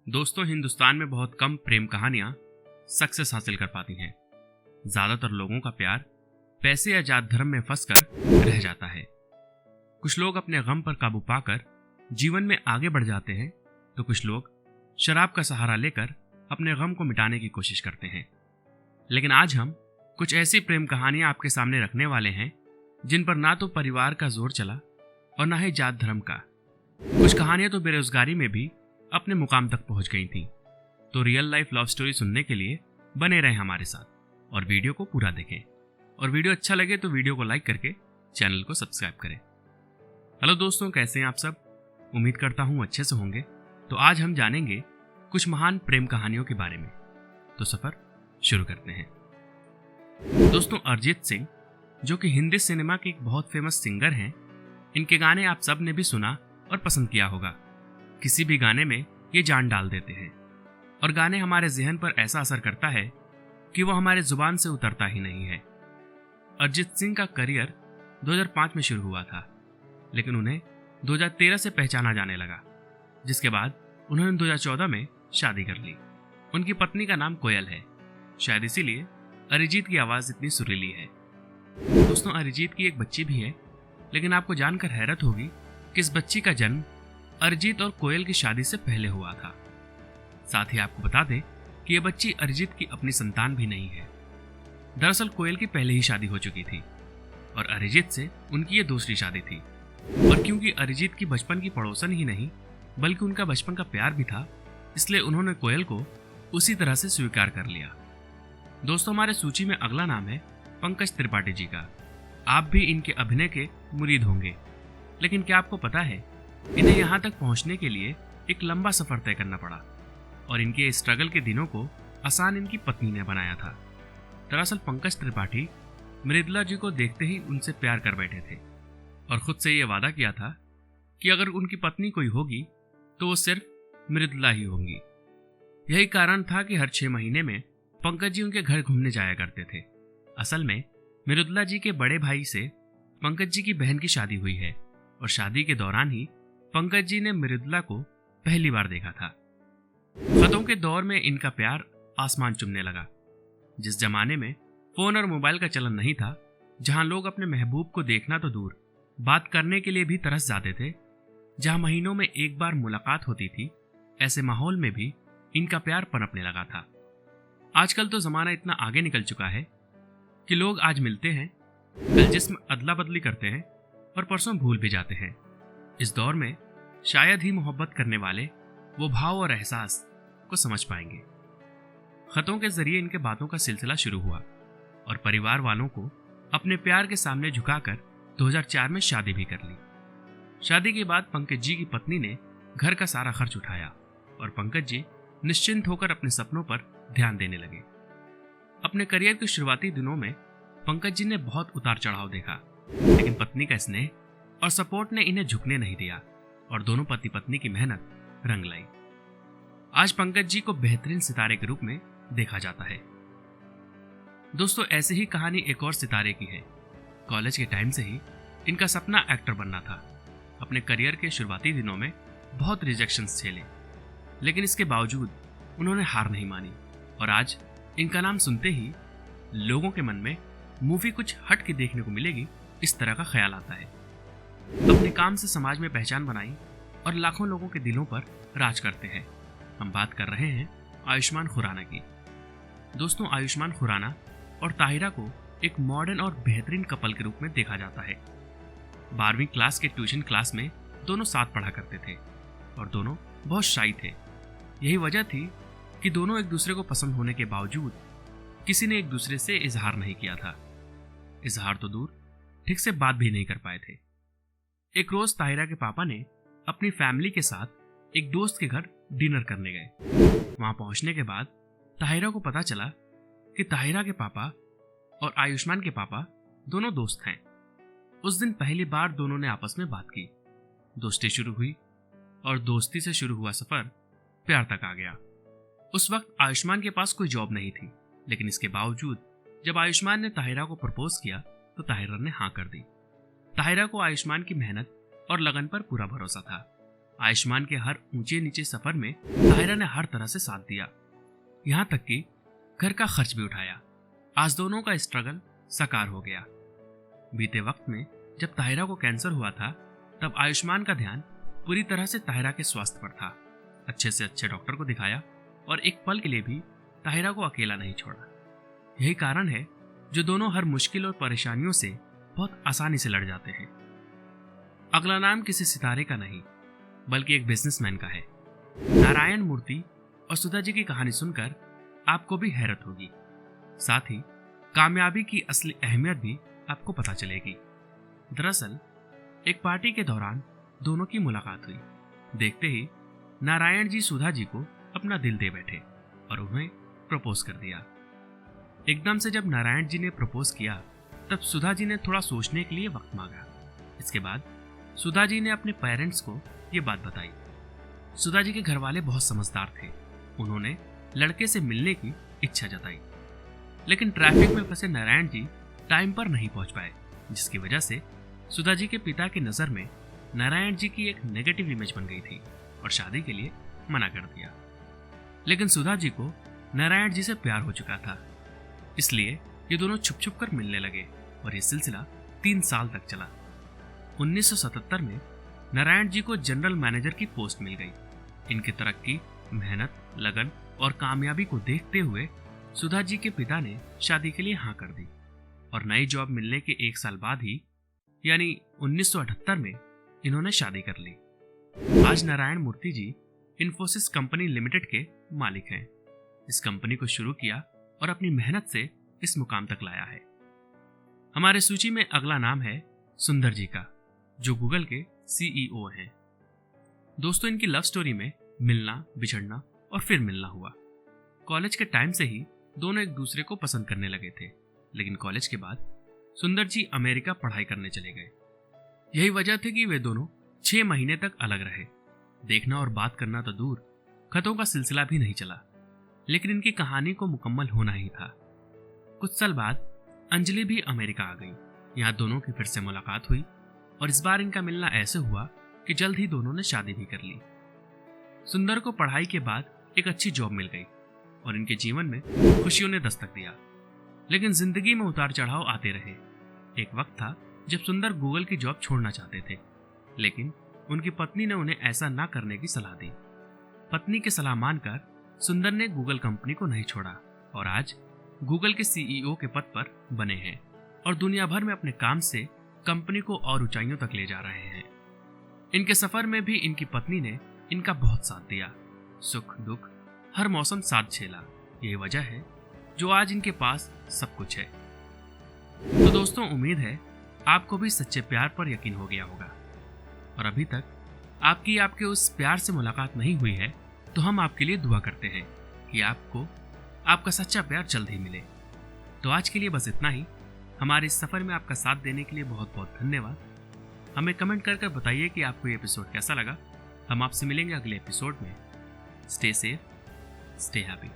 दोस्तों, हिंदुस्तान में बहुत कम प्रेम कहानियां सक्सेस हासिल कर पाती हैं। ज्यादातर लोगों का प्यार पैसे या जात धर्म में फंसकर रह जाता है। कुछ लोग अपने गम पर काबू पाकर जीवन में आगे बढ़ जाते हैं, तो कुछ लोग शराब का सहारा लेकर अपने गम को मिटाने की कोशिश करते हैं। लेकिन आज हम कुछ ऐसी प्रेम कहानियां आपके सामने रखने वाले हैं जिन पर ना तो परिवार का जोर चला और ना ही जात धर्म का। कुछ कहानियां तो बेरोजगारी में भी अपने मुकाम तक पहुंच गई थीं। तो रियल लाइफ लव स्टोरी सुनने के लिए बने रहें हमारे साथ और वीडियो को पूरा देखें। और वीडियो अच्छा लगे तो वीडियो को लाइक करके चैनल को सब्सक्राइब करें। हेलो दोस्तों, कैसे हैं आप सब? उम्मीद करता हूं अच्छे से होंगे। तो आज हम जानेंगे कुछ महान प्रेम कहानियों के बारे में। तो सफर शुरू करते हैं। दोस्तों, अरिजीत सिंह जो कि हिंदी सिनेमा के एक बहुत फेमस सिंगर हैं, इनके गाने आप सब ने भी सुना और पसंद किया होगा। किसी भी गाने में ये जान डाल देते हैं और गाने हमारे जहन पर ऐसा असर करता है कि वो हमारे जुबान से उतरता ही नहीं है। अरिजीत सिंह का करियर 2005 में शुरू हुआ था, लेकिन उन्हें 2013 से पहचाना जाने लगा, जिसके बाद उन्होंने 2014 में शादी कर ली। उनकी पत्नी का नाम कोयल है, शायद इसीलिए अरिजीत की आवाज़ इतनी सुरीली है। दोस्तों, अरिजीत की एक बच्ची भी है, लेकिन आपको जानकर हैरत होगी कि इस बच्ची का जन्म अरिजीत और कोयल की शादी से पहले हुआ था। साथ ही आपको बता दें कि यह बच्ची अरिजीत की अपनी संतान भी नहीं है। दरअसल कोयल की पहले ही शादी हो चुकी थी और अरिजीत से उनकी ये दूसरी शादी थी। और क्योंकि अरिजीत की बचपन की पड़ोसन ही नहीं बल्कि उनका बचपन का प्यार भी था, इसलिए उन्होंने कोयल को उसी तरह से स्वीकार कर लिया। दोस्तों, हमारे सूची में अगला नाम है पंकज त्रिपाठी जी का। आप भी इनके अभिनय के मुरीद होंगे, लेकिन क्या आपको पता है इन्हें यहाँ तक पहुँचने के लिए एक लंबा सफर तय करना पड़ा और इनके स्ट्रगल के दिनों को आसान इनकी पत्नी ने बनाया था। दरअसल पंकज त्रिपाठी मृदुला जी को देखते ही उनसे प्यार कर बैठे थे और खुद से ये वादा किया था कि अगर उनकी पत्नी कोई होगी तो वो सिर्फ मृदुला ही होंगी। यही कारण था कि हर 6 महीने में पंकज जी उनके घर घूमने जाया करते थे। असल में मृदुला जी के बड़े भाई से पंकज जी की बहन की शादी हुई है और शादी के दौरान ही पंकज जी ने मृदुला को पहली बार देखा था। खतों के दौर में इनका प्यार आसमान चूमने लगा। जिस जमाने में फोन और मोबाइल का चलन नहीं था, जहां लोग अपने महबूब को देखना तो दूर बात करने के लिए भी तरस जाते थे, जहां महीनों में एक बार मुलाकात होती थी, ऐसे माहौल में भी इनका प्यार पनपने लगा था। आजकल तो जमाना इतना आगे निकल चुका है कि लोग आज मिलते हैं, कल जिस्म अदला बदली करते हैं और परसों भूल भी जाते हैं। इस दौर में शायद ही मोहब्बत करने वाले वो भाव और एहसास को समझ पाएंगे। खतों के जरिए इनके बातों का सिलसिला शुरू हुआ और परिवार वालों को अपने प्यार के सामने झुकाकर 2004 में शादी भी कर ली। शादी के बाद पंकज जी की पत्नी ने घर का सारा खर्च उठाया और पंकज जी निश्चिंत होकर अपने सपनों पर ध्यान देने लगे। अपने करियर के शुरुआती दिनों में पंकज जी ने बहुत उतार चढ़ाव देखा, लेकिन पत्नी का स्नेह और सपोर्ट ने इन्हें झुकने नहीं दिया और दोनों पति पत्नी की मेहनत रंग लाई। आज पंकज जी को बेहतरीन सितारे के रूप में देखा जाता है। दोस्तों, ऐसी ही कहानी एक और सितारे की है। कॉलेज के टाइम से ही इनका सपना एक्टर बनना था। अपने करियर के शुरुआती दिनों में बहुत रिजेक्शंस झेले, लेकिन इसके बावजूद उन्होंने हार नहीं मानी और आज इनका नाम सुनते ही लोगों के मन में मूवी कुछ हट के देखने को मिलेगी, इस तरह का ख्याल आता है। अपने काम से समाज में पहचान बनाई और लाखों लोगों के दिलों पर राज करते हैं। हम बात कर रहे हैं आयुष्मान खुराना की। दोस्तों, आयुष्मान खुराना और ताहिरा को एक मॉडर्न और बेहतरीन कपल के रूप में देखा जाता है। 12वीं क्लास के ट्यूशन क्लास में दोनों साथ पढ़ा करते थे और दोनों बहुत शाई थे। यही वजह थी कि दोनों एक दूसरे को पसंद होने के बावजूद किसी ने एक दूसरे से इजहार नहीं किया था। इजहार तो दूर, ठीक से बात भी नहीं कर पाए थे। एक रोज ताहिरा के पापा ने अपनी फैमिली के साथ एक दोस्त के घर डिनर करने गए। वहां पहुंचने के बाद ताहिरा को पता चला कि ताहिरा के पापा और आयुष्मान के पापा दोनों दोस्त हैं। उस दिन पहली बार दोनों ने आपस में बात की, दोस्ती शुरू हुई और दोस्ती से शुरू हुआ सफर प्यार तक आ गया। उस वक्त आयुष्मान के पास कोई जॉब नहीं थी, लेकिन इसके बावजूद जब आयुष्मान ने ताहिरा को प्रपोज किया तो ताहिरा ने हाँ कर दी। ताहिरा को आयुष्मान की मेहनत और लगन पर पूरा भरोसा था आयुष्मान के हर ऊंचे नीचे सफर में ताहिरा ने हर तरह से साथ दिया, यहाँ तक कि घर का खर्च भी उठाया। आज दोनों का स्ट्रगल साकार हो गया। बीते वक्त में जब ताहिरा को कैंसर हुआ था, तब आयुष्मान का ध्यान पूरी तरह से ताहिरा के स्वास्थ्य पर था। अच्छे से अच्छे डॉक्टर को दिखाया और एक पल के लिए भी ताहिरा को अकेला नहीं छोड़ा। यही कारण है जो दोनों हर मुश्किल और परेशानियों से बहुत आसानी से लड़ जाते हैं। अगला नाम किसी सितारे का नहीं, बल्कि एक बिजनेसमैन का है। नारायण मूर्ति और सुधा जी की कहानी सुनकर आपको भी हैरत होगी, साथ ही कामयाबी की असली अहमियत भी आपको पता चलेगी। दरअसल एक पार्टी के दौरान दोनों की मुलाकात हुई। देखते ही नारायण जी सुधा जी को अपना दिल दे बैठे और उन्हें प्रपोज कर दिया। एकदम से जब नारायण जी ने प्रपोज किया, तब सुधा जी ने थोड़ा सोचने के लिए वक्त मांगा। इसके बाद सुधा जी ने अपने पेरेंट्स को ये बात बताई। सुधा जी के घर वाले बहुत समझदार थे। उन्होंने लड़के से मिलने की इच्छा जताई, लेकिन ट्रैफिक में फंसे नारायण जी टाइम पर नहीं पहुंच पाए, जिसकी वजह से सुधा जी के पिता की नज़र में नारायण जी की एक नेगेटिव इमेज बन गई थी और शादी के लिए मना कर दिया। लेकिन सुधा जी को नारायण जी से प्यार हो चुका था, इसलिए ये दोनों छुप छुप कर मिलने लगे और ये सिलसिला 3 साल तक चला। 1977 में नारायण जी को जनरल मैनेजर की पोस्ट मिल गई। इनकी तरक्की, मेहनत, लगन और कामयाबी को देखते हुए सुधा जी के पिता ने शादी के लिए हाँ कर दी और नई जॉब मिलने के 1 साल बाद ही, यानी 1978 में इन्होंने शादी कर ली। आज नारायण मूर्ति जी इन्फोसिस कंपनी लिमिटेड के मालिक हैं। इस कंपनी को शुरू किया और अपनी मेहनत से इस मुकाम तक लाया है। हमारे सूची में अगला नाम है सुंदर जी का, जो गूगल के सीईओ हैं। दोस्तों, इनकी लव स्टोरी में मिलना, बिछड़ना और फिर मिलना हुआ। कॉलेज के टाइम से ही दोनों एक दूसरे को पसंद करने लगे थे, लेकिन कॉलेज के बाद सुंदर जी अमेरिका पढ़ाई करने चले गए। यही वजह थी कि वे दोनों 6 महीने तक अलग रहे। देखना और बात करना तो दूर, खतों का सिलसिला भी नहीं चला, लेकिन इनकी कहानी को मुकम्मल होना ही था। कुछ साल बाद अंजलि भी अमेरिका आ गई। यहाँ दोनों की फिर से मुलाकात हुई और इस बार इनका मिलना ऐसे हुआ कि जल्द ही दोनों ने शादी भी कर ली। सुंदर को पढ़ाई के बाद एक अच्छी जॉब मिल गई और इनके जीवन में खुशियों ने दस्तक दिया, लेकिन जिंदगी में उतार चढ़ाव आते रहे। एक वक्त था जब सुंदर गूगल की जॉब छोड़ना चाहते थे, लेकिन उनकी पत्नी ने उन्हें ऐसा ना करने की सलाह दी। पत्नी की सलाह मानकर सुंदर ने गूगल कंपनी को नहीं छोड़ा और आज गूगल के सीईओ के पद पर बने हैं और दुनिया भर में अपने काम से कंपनी को और ऊंचाइयों तक ले जा रहे हैं। इनके सफर में भी इनकी पत्नी ने इनका बहुत साथ दिया। सुख दुख हर मौसम साथ झेला। यही वजह है जो आज इनके पास सब कुछ है। तो दोस्तों, उम्मीद है आपको भी सच्चे प्यार पर यकीन हो गया होगा और अभी तक आपके उस प्यार से मुलाकात नहीं हुई है, तो हम आपके लिए दुआ करते हैं कि आपको आपका सच्चा प्यार जल्द ही मिले। तो आज के लिए बस इतना ही। हमारे इस सफर में आपका साथ देने के लिए बहुत बहुत धन्यवाद। हमें कमेंट कर बताइए कि आपको ये एपिसोड कैसा लगा। हम आपसे मिलेंगे अगले एपिसोड में। Stay safe, stay happy.